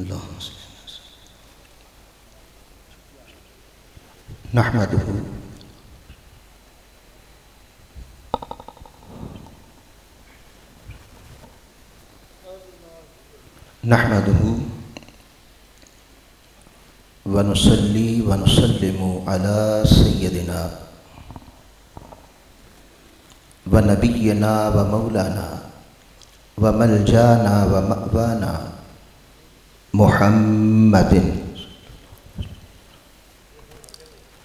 اللہم صلی نحمدہ ونصلی ونسلم علی سیدنا ونبینا ومولانا وملجانا ومأوانا محمد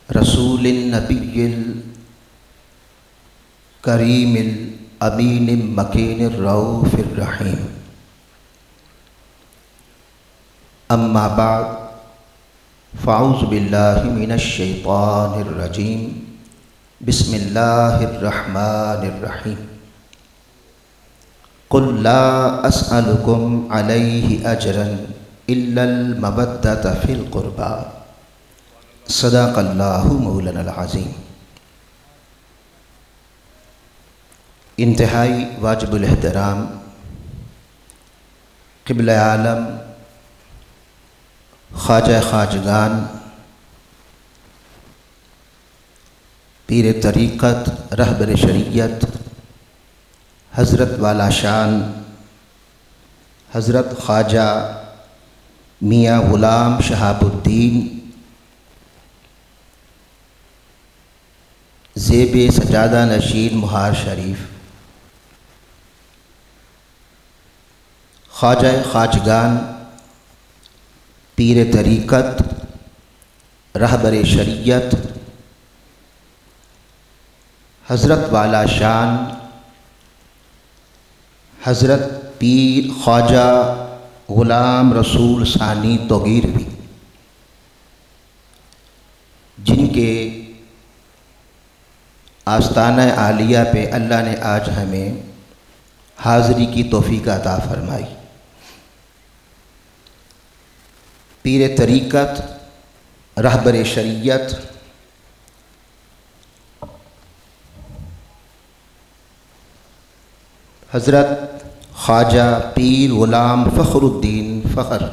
رسول النبی الکریم الامین المکین الرؤوف الرحیم اما بعد فاعوذ باللہ من الشیطان الرجیم بسم اللہ الرحمن الرحیم قل لا اسألکم علیہ اجرا الا المودۃ فی القربى صدق اللہ مولانا العظیم۔ انتہائی واجب الاحترام قبلہ عالم خواجہ خواجگان پیر طریقت رہبر شریعت حضرت والا شان حضرت خواجہ میاں غلام شہاب الدین زیب سجادہ نشین مہار شریف، خواجہ خواجگان پیر طریقت رہبر شریعت حضرت والا شان حضرت پیر خواجہ غلام رسول ثانی توگیروی، جن کے آستانہ عالیہ پہ اللہ نے آج ہمیں حاضری کی توفیق عطا فرمائی۔ پیر طریقت رہبر شریعت حضرت خواجہ پیر غلام فخر الدین فخر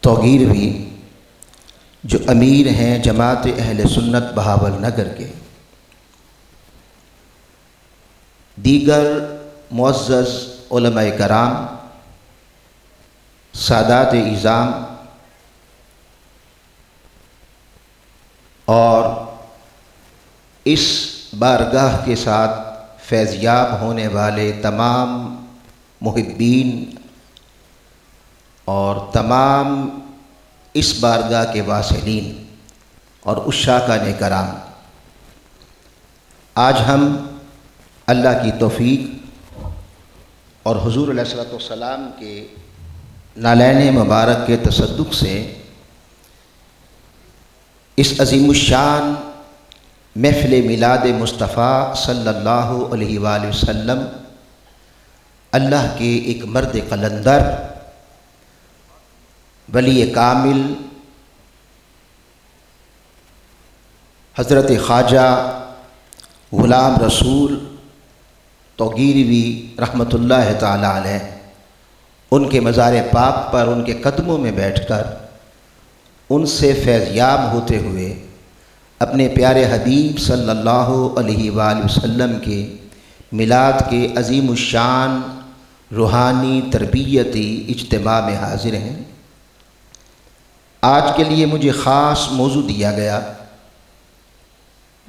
توگیروی، جو امیر ہیں جماعت اہل سنت بہاول نگر کے، دیگر معزز علماء کرام، سادات اعظام اور اس بارگاہ کے ساتھ فیضیاب ہونے والے تمام محبین اور تمام اس بارگاہ کے واصلین اور عشاقان کرام، آج ہم اللہ کی توفیق اور حضور علیہ الصلوۃ والسلام کے نالین مبارک کے تصدق سے اس عظیم الشان محفل میلاد مصطفیٰ صلی اللہ علیہ وآلہ وسلم، اللہ کے ایک مرد قلندر ولی کامل حضرت خواجہ غلام رسول توگیروی رحمۃ اللہ تعالی علیہ، ان کے مزار پاک پر ان کے قدموں میں بیٹھ کر ان سے فیضیاب ہوتے ہوئے اپنے پیارے حبیب صلی اللہ علیہ وآلہ وسلم کے میلاد کے عظیم الشان روحانی تربیتی اجتماع میں حاضر ہیں۔ آج کے لیے مجھے خاص موضوع دیا گیا،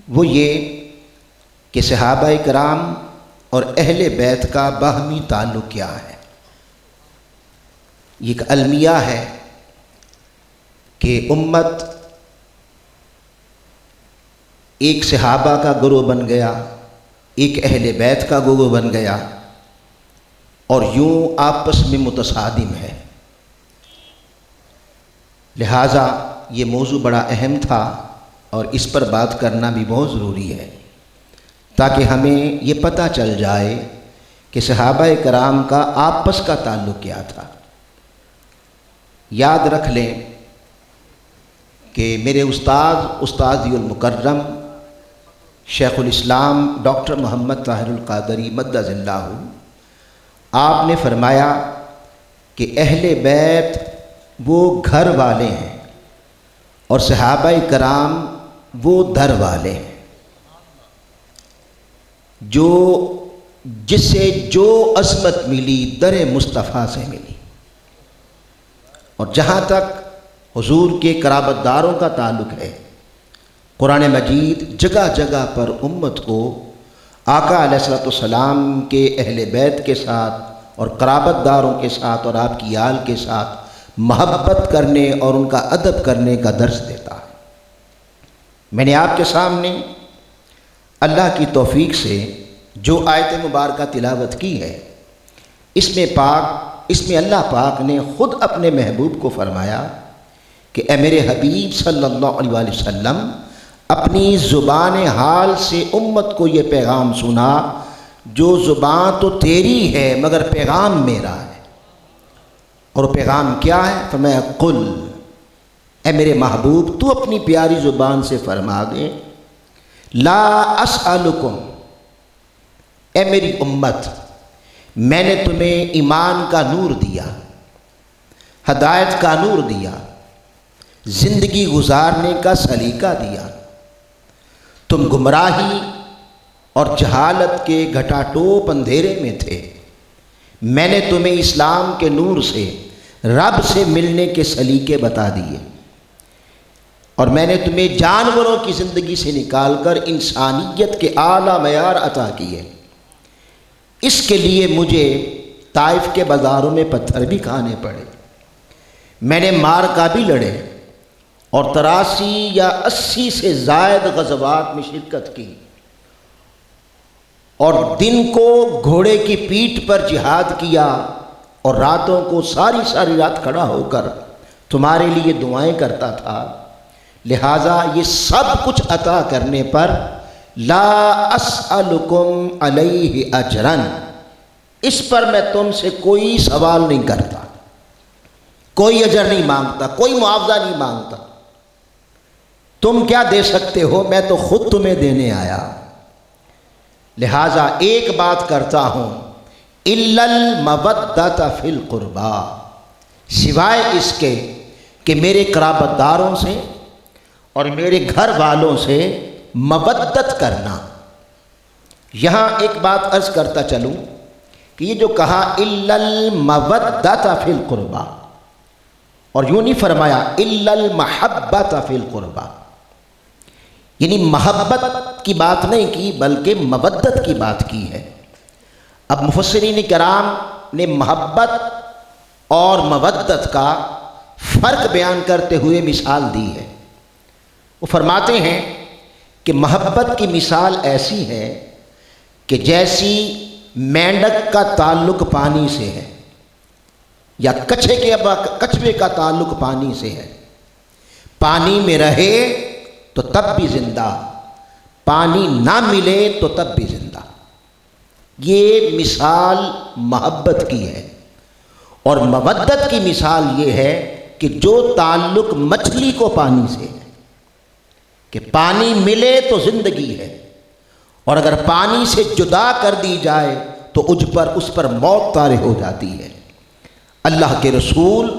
وہ یہ کہ صحابہ کرام اور اہل بیت کا باہمی تعلق کیا ہے۔ یہ ایک المیہ ہے کہ امت ایک صحابہ کا گروہ بن گیا، ایک اہل بیت کا گروہ بن گیا، اور یوں آپس میں متصادم ہے۔ لہٰذا یہ موضوع بڑا اہم تھا اور اس پر بات کرنا بھی بہت ضروری ہے، تاکہ ہمیں یہ پتہ چل جائے کہ صحابہ کرام کا آپس کا تعلق کیا تھا۔ یاد رکھ لیں کہ میرے استاذی المکرم شیخ الاسلام ڈاکٹر محمد طاہر القادری مدد اللہ، آپ نے فرمایا کہ اہل بیت وہ گھر والے ہیں اور صحابہ کرام وہ در والے ہیں، جسے جو عظمت ملی در مصطفیٰ سے ملی۔ اور جہاں تک حضور کے قرابت داروں کا تعلق ہے، قرآن مجید جگہ جگہ پر امت کو آقا علیہ السلام کے اہل بیت کے ساتھ اور قرابت داروں کے ساتھ اور آپ کی آل کے ساتھ محبت کرنے اور ان کا ادب کرنے کا درس دیتا ہے۔ میں نے آپ کے سامنے اللہ کی توفیق سے جو آیت مبارکہ تلاوت کی ہے، اس میں اللہ پاک نے خود اپنے محبوب کو فرمایا کہ اے میرے حبیب صلی اللہ علیہ وسلم، اپنی زبان حال سے امت کو یہ پیغام سنا، جو زبان تو تیری ہے مگر پیغام میرا ہے۔ اور وہ پیغام کیا ہے؟ فرمایا قل، اے میرے محبوب تو اپنی پیاری زبان سے فرما دے، لا اسألکم، اے میری امت، میں نے تمہیں ایمان کا نور دیا، ہدایت کا نور دیا، زندگی گزارنے کا سلیقہ دیا، تم گمراہی اور جہالت کے گھٹاٹوپ اندھیرے میں تھے، میں نے تمہیں اسلام کے نور سے رب سے ملنے کے سلیقے بتا دیے، اور میں نے تمہیں جانوروں کی زندگی سے نکال کر انسانیت کے اعلیٰ معیار عطا کیے۔ اس کے لیے مجھے طائف کے بازاروں میں پتھر بھی کھانے پڑے، میں نے مار کا بھی لڑے اور 83 یا 80 سے زائد غزوات میں شرکت کی، اور دن کو گھوڑے کی پیٹھ پر جہاد کیا اور راتوں کو ساری رات کھڑا ہو کر تمہارے لیے دعائیں کرتا تھا۔ لہٰذا یہ سب کچھ عطا کرنے پر لا اسألکم علیہ اجرا، اس پر میں تم سے کوئی سوال نہیں کرتا، کوئی اجر نہیں مانگتا، کوئی معاوضہ نہیں مانگتا۔ تم کیا دے سکتے ہو، میں تو خود تمہیں دینے آیا۔ لہٰذا ایک بات کرتا ہوں، الا المودۃ فی القربیٰ، سوائے اس کے کہ میرے قرابت داروں سے اور میرے گھر والوں سے مودت کرنا۔ یہاں ایک بات عرض کرتا چلوں کہ یہ جو کہا الا المودۃ فی القربیٰ، اور یوں نہیں فرمایا الا المحبۃ فی القربیٰ، یعنی محبت کی بات نہیں کی بلکہ مودت کی بات کی ہے۔ اب مفسرین کرام نے محبت اور مودت کا فرق بیان کرتے ہوئے مثال دی ہے۔ وہ فرماتے ہیں کہ محبت کی مثال ایسی ہے کہ جیسی مینڈک کا تعلق پانی سے ہے، یا کچھوے کا تعلق پانی سے ہے، پانی میں رہے تو تب بھی زندہ، پانی نہ ملے تو تب بھی زندہ۔ یہ مثال محبت کی ہے، اور مودت کی مثال یہ ہے کہ جو تعلق مچھلی کو پانی سے ہے کہ پانی ملے تو زندگی ہے، اور اگر پانی سے جدا کر دی جائے تو اس پر موت طاری ہو جاتی ہے۔ اللہ کے رسول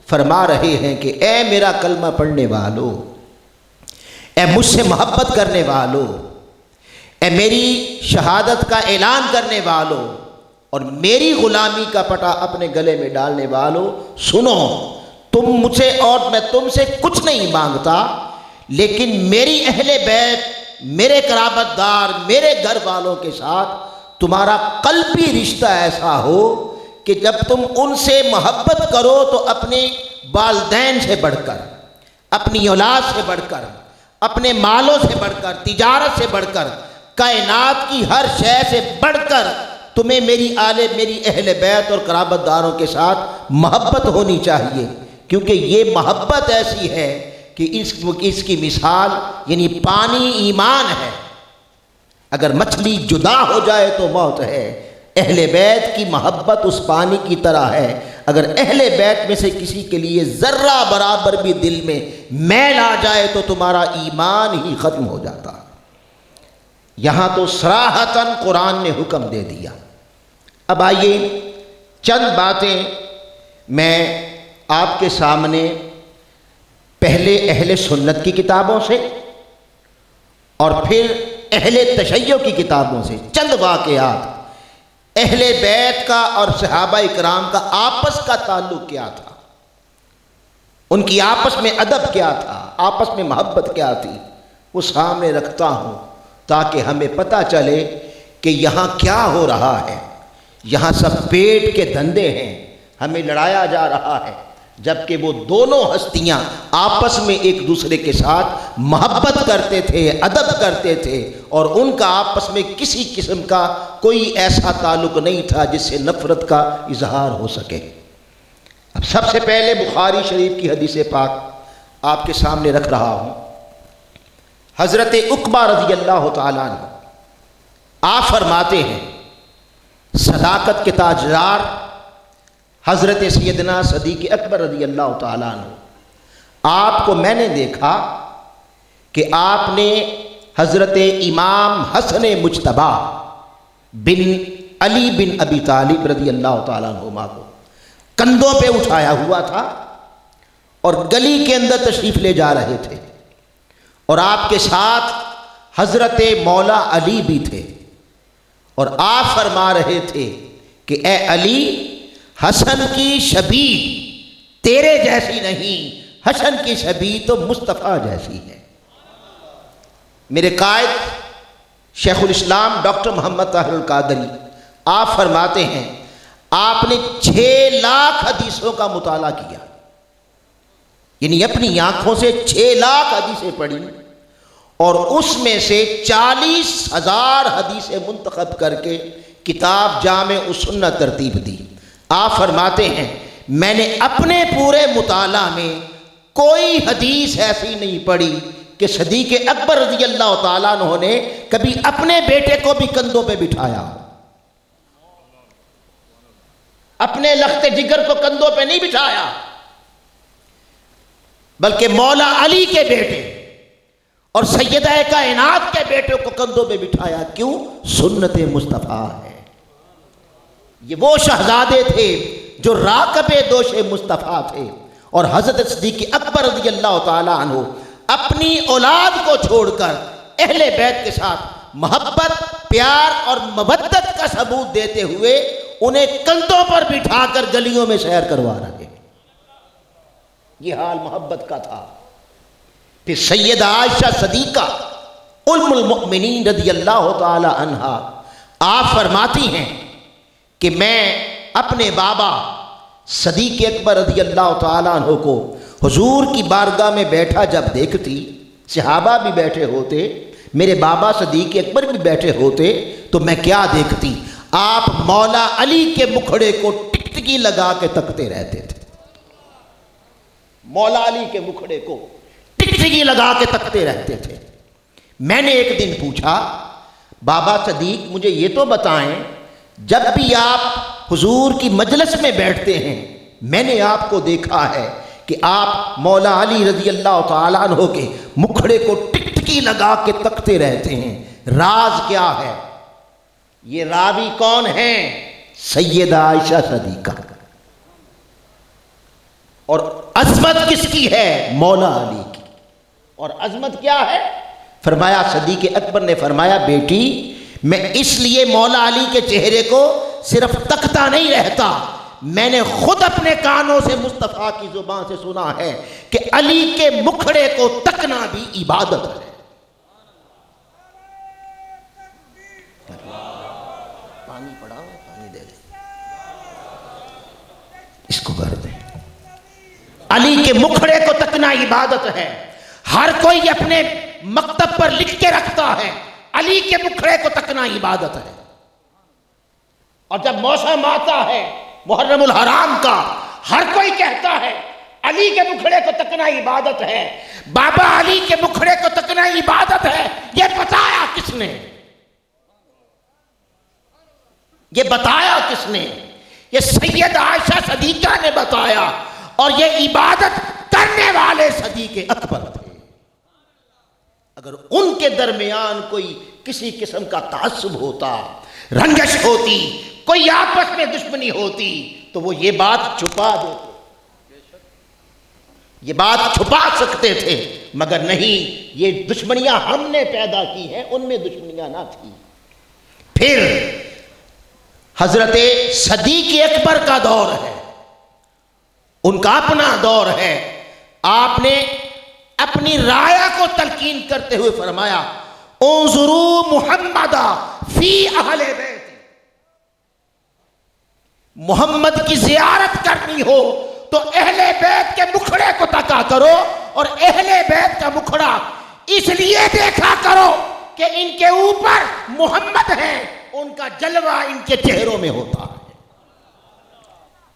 فرما رہے ہیں کہ اے میرا کلمہ پڑھنے والو، اے مجھ سے محبت کرنے والو، اے میری شہادت کا اعلان کرنے والو، اور میری غلامی کا پٹا اپنے گلے میں ڈالنے والو، سنو، تم مجھ سے اور میں تم سے کچھ نہیں مانگتا، لیکن میری اہل بیت، میرے قرابت دار، میرے گھر والوں کے ساتھ تمہارا قلبی رشتہ ایسا ہو کہ جب تم ان سے محبت کرو تو اپنے والدین سے بڑھ کر، اپنی اولاد سے بڑھ کر، اپنے مالوں سے بڑھ کر، تجارت سے بڑھ کر، کائنات کی ہر شے سے بڑھ کر تمہیں میری اہل بیت اور قرابت داروں کے ساتھ محبت ہونی چاہیے، کیونکہ یہ محبت ایسی ہے کہ اس کی مثال یعنی پانی ایمان ہے، اگر مچھلی جدا ہو جائے تو موت ہے۔ اہل بیت کی محبت اس پانی کی طرح ہے، اگر اہل بیت میں سے کسی کے لیے ذرہ برابر بھی دل میں میل آ جائے تو تمہارا ایمان ہی ختم ہو جاتا۔ یہاں تو صراحتاً قرآن نے حکم دے دیا۔ اب آئیے چند باتیں میں آپ کے سامنے پہلے اہل سنت کی کتابوں سے اور پھر اہل تشیع کی کتابوں سے چند واقعات اہل بیت کا اور صحابہ اکرام کا آپس کا تعلق کیا تھا، ان کی آپس میں ادب کیا تھا، آپس میں محبت کیا تھی، وہ سامنے رکھتا ہوں تاکہ ہمیں پتہ چلے کہ یہاں کیا ہو رہا ہے۔ یہاں سب پیٹ کے دھندے ہیں، ہمیں لڑایا جا رہا ہے، جبکہ وہ دونوں ہستیاں آپس میں ایک دوسرے کے ساتھ محبت کرتے تھے، ادب کرتے تھے، اور ان کا آپس میں کسی قسم کا کوئی ایسا تعلق نہیں تھا جس سے نفرت کا اظہار ہو سکے۔ اب سب سے پہلے بخاری شریف کی حدیث پاک آپ کے سامنے رکھ رہا ہوں۔ حضرت عقبہ رضی اللہ تعالیٰ عنہ آپ فرماتے ہیں، صداقت کے تاجدار حضرت سیدنا صدیق اکبر رضی اللہ تعالیٰ عنہ، آپ کو میں نے دیکھا کہ آپ نے حضرت امام حسن مجتبیٰ بن علی بن ابی طالب رضی اللہ تعالیٰ عنہما کو کندھوں پہ اٹھایا ہوا تھا اور گلی کے اندر تشریف لے جا رہے تھے، اور آپ کے ساتھ حضرت مولا علی بھی تھے، اور آپ فرما رہے تھے کہ اے علی، حسن کی شبیہ تیرے جیسی نہیں، حسن کی شبیہ تو مصطفیٰ جیسی ہے۔ میرے قائد شیخ الاسلام ڈاکٹر محمد طاہر القادری آپ فرماتے ہیں، آپ نے 6 لاکھ حدیثوں کا مطالعہ کیا، یعنی اپنی آنکھوں سے 6 لاکھ حدیثیں پڑھی، اور اس میں سے 40,000 حدیثیں منتخب کر کے کتاب جامع السنہ ترتیب دی۔ آپ فرماتے ہیں، میں نے اپنے پورے مطالعہ میں کوئی حدیث ایسی نہیں پڑھی کہ صدیق اکبر رضی اللہ تعالیٰ عنہ نے کبھی اپنے بیٹے کو بھی کندھوں پہ بٹھایا، اپنے لخت جگر کو کندھوں پہ نہیں بٹھایا، بلکہ مولا علی کے بیٹے اور سیدہ کائنات کے بیٹے کو کندھوں پہ بٹھایا۔ کیوں؟ سنت مصطفیٰ ہے۔ یہ وہ شہزادے تھے جو راکب دوش مصطفیٰ تھے، اور حضرت صدیق اکبر رضی اللہ تعالی عنہ اپنی اولاد کو چھوڑ کر اہل بیت کے ساتھ محبت، پیار اور مودت کا ثبوت دیتے ہوئے انہیں کندھوں پر بٹھا کر گلیوں میں سیر کروا رہے۔ یہ حال محبت کا تھا۔ پھر سیدہ عائشہ صدیقہ ام المؤمنین رضی اللہ تعالی عنہا آپ فرماتی ہیں کہ میں اپنے بابا صدیق اکبر رضی اللہ تعالیٰ عنہ کو حضور کی بارگاہ میں بیٹھا جب دیکھتی، صحابہ بھی بیٹھے ہوتے، میرے بابا صدیق اکبر بھی بیٹھے ہوتے، تو میں کیا دیکھتی؟ آپ مولا علی کے مکھڑے کو ٹکٹکی لگا کے تکتے رہتے تھے۔ مولا علی کے مکھڑے کو ٹکٹکی لگا کے تکتے رہتے تھے۔ میں نے ایک دن پوچھا، بابا صدیق مجھے یہ تو بتائیں، جب بھی آپ حضور کی مجلس میں بیٹھتے ہیں، میں نے آپ کو دیکھا ہے کہ آپ مولا علی رضی اللہ تعالیٰ عنہ کے مکھڑے کو ٹکٹکی لگا کے تکتے رہتے ہیں، راز کیا ہے؟ یہ راوی کون ہیں؟ سیدہ عائشہ صدیقہ۔ اور عظمت کس کی ہے؟ مولا علی کی۔ اور عظمت کیا ہے؟ فرمایا، صدیق اکبر نے فرمایا، بیٹی میں اس لیے مولا علی کے چہرے کو صرف تکتا نہیں رہتا، میں نے خود اپنے کانوں سے مصطفیٰ کی زبان سے سنا ہے کہ علی کے مکھڑے کو تکنا بھی عبادت ہے۔ پانی پڑا ہو، پانی دے دیں، اس کو کر دیں۔ علی کے مکھڑے کو تکنا عبادت ہے۔ ہر کوئی اپنے مکتب پر لکھ کے رکھتا ہے، علی کے مکھڑے کو تکنا عبادت ہے۔ اور جب موسم آتا ہے محرم الحرام کا، ہر کوئی کہتا ہے علی کے مکھڑے کو تکنا عبادت ہے، بابا علی کے مکھڑے کو تکنا عبادت ہے۔ یہ بتایا کس نے؟ یہ بتایا کس نے؟ یہ سید عائشہ صدیقہ نے بتایا، اور یہ عبادت کرنے والے صدیق اکبر تھے۔ اگر ان کے درمیان کوئی کسی قسم کا تعصب ہوتا، رنجش ہوتی، کوئی آپس میں دشمنی ہوتی، تو وہ یہ بات چھپا دیتے۔ یہ بات چھپا سکتے تھے، مگر نہیں، یہ دشمنیاں ہم نے پیدا کی ہیں، ان میں دشمنیاں نہ تھیں۔ پھر حضرت صدیق اکبر کا دور ہے، ان کا اپنا دور ہے۔ آپ نے اپنی رعایا کو تلقین کرتے ہوئے فرمایا انظروا محمدا فی اہل بیت، محمد کی زیارت کرنی ہو تو اہل بیت کے مکھڑے کو تکا کرو، اور اہل بیت کا مکھڑا اس لیے دیکھا کرو کہ ان کے اوپر محمد ہیں، ان کا جلوہ ان کے چہروں میں ہوتا ہے۔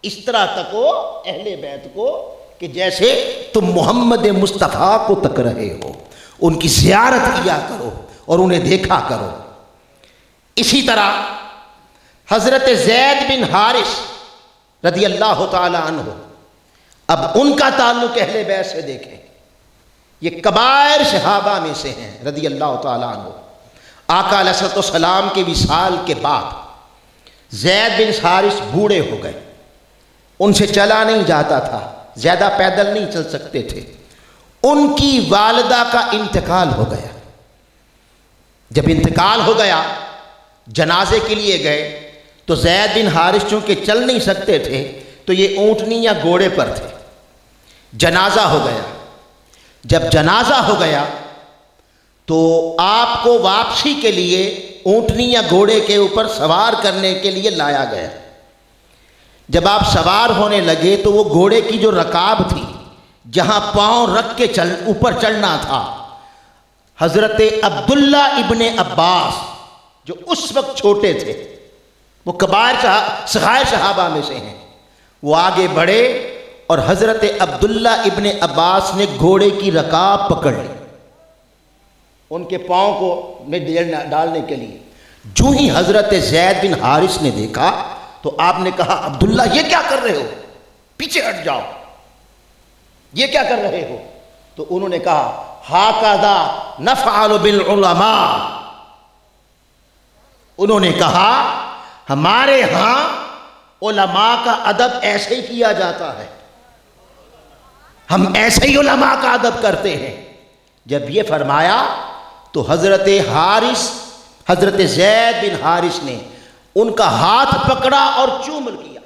اس طرح تکو اہل بیت کو کہ جیسے تم محمد مصطفیٰ کو تک رہے ہو، ان کی زیارت کیا کرو اور انہیں دیکھا کرو۔ اسی طرح حضرت زید بن حارث رضی اللہ تعالی عنہ، اب ان کا تعلق اہل بیت سے دیکھیں، یہ کبائر صحابہ میں سے ہیں رضی اللہ تعالی عنہ۔ آقا علیہ الصلوۃ والسلام کے وصال کے بعد زید بن حارث بوڑھے ہو گئے، ان سے چلا نہیں جاتا تھا، زیادہ پیدل نہیں چل سکتے تھے۔ ان کی والدہ کا انتقال ہو گیا۔ جب انتقال ہو گیا، جنازے کے لیے گئے تو زید بن حارث چونکہ چل نہیں سکتے تھے تو یہ اونٹنی یا گھوڑے پر تھے۔ جنازہ ہو گیا، جب جنازہ ہو گیا تو آپ کو واپسی کے لیے اونٹنی یا گھوڑے کے اوپر سوار کرنے کے لیے لایا گیا۔ جب آپ سوار ہونے لگے تو وہ گھوڑے کی جو رکاب تھی، جہاں پاؤں رکھ کے اوپر چڑھنا تھا، حضرت عبداللہ ابن عباس جو اس وقت چھوٹے تھے، وہ کبائر صغائر صحابہ میں سے ہیں، وہ آگے بڑھے اور حضرت عبداللہ ابن عباس نے گھوڑے کی رکاب پکڑ لی ان کے پاؤں کو میں ڈالنے کے لیے۔ جو ہی حضرت زید بن حارث نے دیکھا تو آپ نے کہا عبداللہ یہ کیا کر رہے ہو، پیچھے ہٹ جاؤ، یہ کیا کر رہے ہو؟ تو انہوں نے کہا ہاکذا نفعل بالعلماء، انہوں نے کہا ہمارے ہاں علماء کا ادب ایسے ہی کیا جاتا ہے، ہم ایسے ہی علماء کا ادب کرتے ہیں۔ جب یہ فرمایا تو حضرت زید بن حارث نے ان کا ہاتھ پکڑا اور چومل کیا،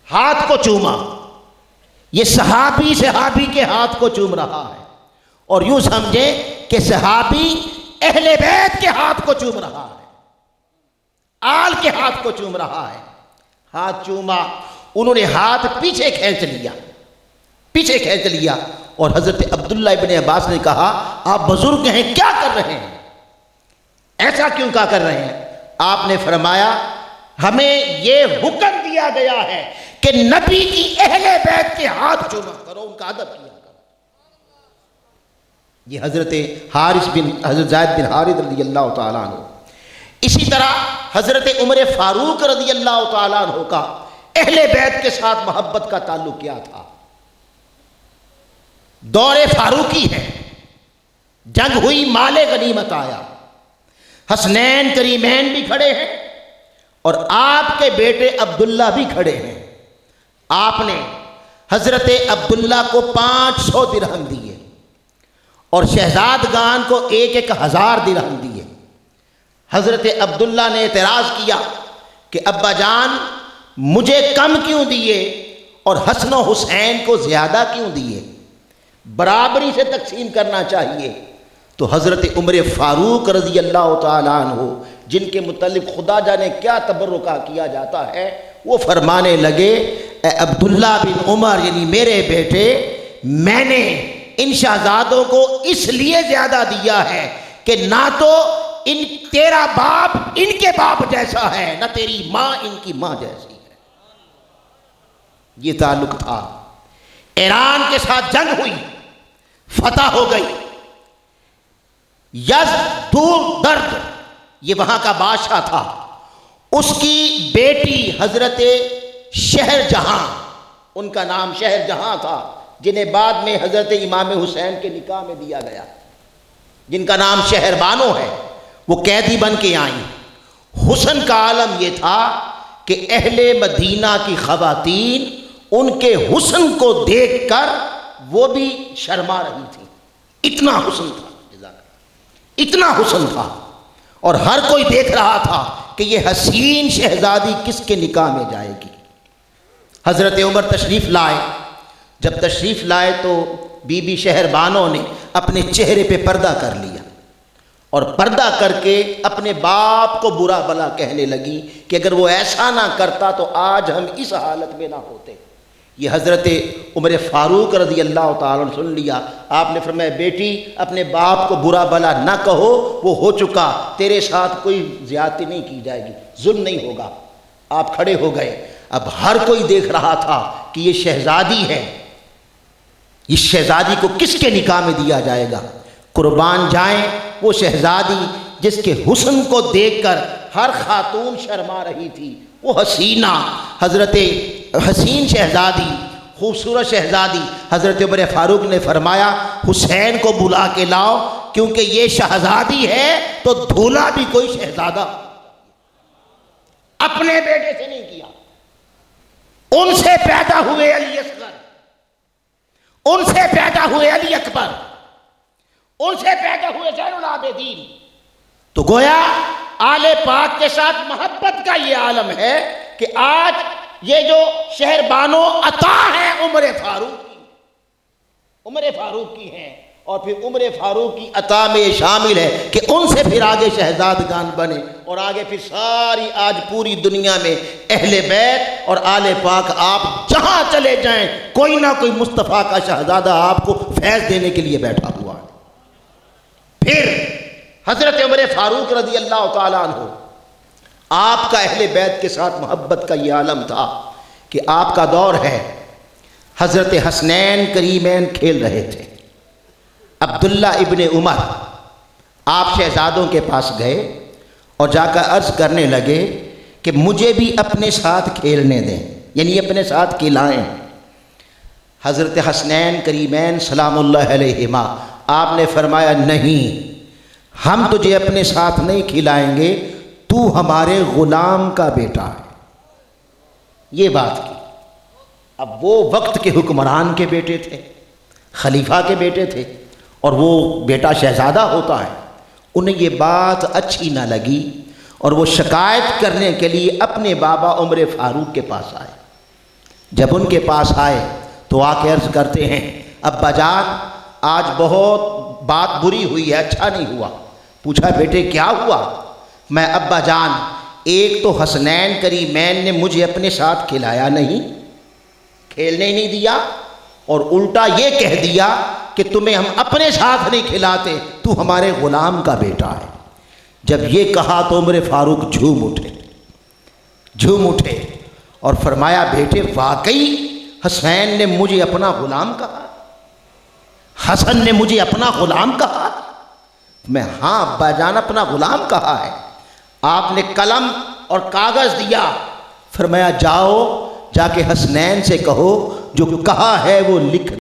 ہاتھ کو چوما۔ یہ صحابی کے ہاتھ کو چوم رہا ہے، اور یوں سمجھے کہ صحابی اہل بیت کے ہاتھ کو چوم رہا ہے، آل کے ہاتھ کو چوم رہا ہے۔ ہاتھ چوما، انہوں نے ہاتھ پیچھے کھینچ لیا اور حضرت عبداللہ ابن عباس نے کہا آپ بزرگ ہیں، کیا کر رہے ہیں، ایسا کیوں کیا کر رہے ہیں؟ آپ نے فرمایا ہمیں یہ حکم دیا گیا ہے کہ نبی کی اہل بیت کے ہاتھ چوما کرو، ان کا ادب کیا کرو۔ یہ حضرت زید بن حارث رضی اللہ تعالیٰ عنہ۔ اسی طرح حضرت عمر فاروق رضی اللہ تعالیٰ عنہ کا اہل بیت کے ساتھ محبت کا تعلق کیا تھا؟ دور فاروقی ہے، جنگ ہوئی، مال غنیمت آیا، حسنین کریمین بھی کھڑے ہیں اور آپ کے بیٹے عبداللہ بھی کھڑے ہیں۔ آپ نے حضرت عبداللہ کو 500 درہم دیے اور شہزادگان کو 1,000 درہم دیے۔ حضرت عبداللہ نے اعتراض کیا کہ ابا جان مجھے کم کیوں دیے اور حسن و حسین کو زیادہ کیوں دیے، برابری سے تقسیم کرنا چاہیے۔ تو حضرت عمر فاروق رضی اللہ تعالیٰ عنہ، جن کے متعلق خدا جانے کیا تبرکہ کیا جاتا ہے، وہ فرمانے لگے اے عبداللہ بن عمر، یعنی میرے بیٹے، میں نے ان شہزادوں کو اس لیے زیادہ دیا ہے کہ نہ تو تیرا باپ ان کے باپ جیسا ہے، نہ تیری ماں ان کی ماں جیسی ہے۔ یہ تعلق تھا۔ ایران کے ساتھ جنگ ہوئی، فتح ہو گئی۔ یزدگرد یہ وہاں کا بادشاہ تھا، اس کی بیٹی حضرت شہر جہاں، ان کا نام شہر جہاں تھا، جنہیں بعد میں حضرت امام حسین کے نکاح میں دیا گیا، جن کا نام شہر بانو ہے، وہ قیدی بن کے آئیں۔ حسن کا عالم یہ تھا کہ اہل مدینہ کی خواتین ان کے حسن کو دیکھ کر وہ بھی شرما رہی تھی، اتنا حسن تھا، اتنا حسن تھا، اور ہر کوئی دیکھ رہا تھا کہ یہ حسین شہزادی کس کے نکاح میں جائے گی۔ حضرت عمر تشریف لائے، جب تشریف لائے تو بی بی شہر بانو نے اپنے چہرے پہ پردہ کر لیا، اور پردہ کر کے اپنے باپ کو برا بھلا کہنے لگی کہ اگر وہ ایسا نہ کرتا تو آج ہم اس حالت میں نہ ہوتے۔ یہ حضرت عمر فاروق رضی اللہ تعالیٰ نے سن لیا۔ آپ نے فرمایا بیٹی اپنے باپ کو برا بھلا نہ کہو، وہ ہو چکا، تیرے ساتھ کوئی زیادتی نہیں کی جائے گی، ظلم نہیں ہوگا۔ آپ کھڑے ہو گئے۔ اب ہر کوئی دیکھ رہا تھا کہ یہ شہزادی ہے، اس شہزادی کو کس کے نکاح میں دیا جائے گا۔ قربان جائیں وہ شہزادی جس کے حسن کو دیکھ کر ہر خاتون شرما رہی تھی، وہ حسینہ، حضرت حسین شہزادی، خوبصورت شہزادی۔ حضرت عمر فاروق نے فرمایا حسین کو بلا کے لاؤ، کیونکہ یہ شہزادی ہے تو دھولا بھی کوئی شہزادہ اپنے بیٹے سے نہیں کیا، ان سے پیدا ہوئے علی اصغر، ان سے پیدا ہوئے علی اکبر، ان سے پیدا ہوئے زین العابدین۔ تو گویا آل پاک کے ساتھ محبت کا یہ عالم ہے کہ آج یہ جو شہر بانو عطا ہے عمر فاروق کی ہیں، اور پھر عمر فاروق کی عطا میں یہ شامل ہے کہ ان سے پھر آگے شہزادگان بنے، اور آگے پھر ساری آج پوری دنیا میں اہل بیت اور آل پاک آپ جہاں چلے جائیں کوئی نہ کوئی مصطفیٰ کا شہزادہ آپ کو فیض دینے کے لیے بیٹھا ہوا ہے۔ پھر حضرت عمر فاروق رضی اللہ تعالیٰ عنہ، آپ کا اہل بیت کے ساتھ محبت کا یہ عالم تھا کہ آپ کا دور ہے، حضرت حسنین کریمین کھیل رہے تھے۔ عبداللہ ابن عمر آپ شہزادوں کے پاس گئے اور جا کر عرض کرنے لگے کہ مجھے بھی اپنے ساتھ کھیلنے دیں، یعنی اپنے ساتھ کھلائیں۔ حضرت حسنین کریمین سلام اللہ علیہما آپ نے فرمایا نہیں، ہم تجھے اپنے ساتھ نہیں کھلائیں گے، تو ہمارے غلام کا بیٹا ہے۔ یہ بات کی۔ اب وہ وقت کے حکمران کے بیٹے تھے، خلیفہ کے بیٹے تھے، اور وہ بیٹا شہزادہ ہوتا ہے۔ انہیں یہ بات اچھی نہ لگی اور وہ شکایت کرنے کے لیے اپنے بابا عمر فاروق کے پاس آئے۔ جب ان کے پاس آئے تو آ کے عرض کرتے ہیں ابا جان آج بہت بات بری ہوئی ہے، اچھا نہیں ہوا۔ پوچھا بیٹے کیا ہوا؟ میں ابا جان ایک تو حسنین کریمین نے مجھے اپنے ساتھ کھلایا نہیں، کھیلنے نہیں دیا، اور الٹا یہ کہہ دیا کہ تمہیں ہم اپنے ساتھ نہیں کھلاتے، تو ہمارے غلام کا بیٹا ہے۔ جب یہ کہا تو عمر فاروق جھوم اٹھے اور فرمایا بیٹے واقعی حسین نے مجھے اپنا غلام کہا، حسن نے مجھے اپنا غلام کہا؟ میں ہاں ابا جان اپنا غلام کہا ہے۔ آپ نے قلم اور کاغذ دیا، فرمایا جاؤ جا کے حسنین سے کہو جو کہا ہے وہ لکھ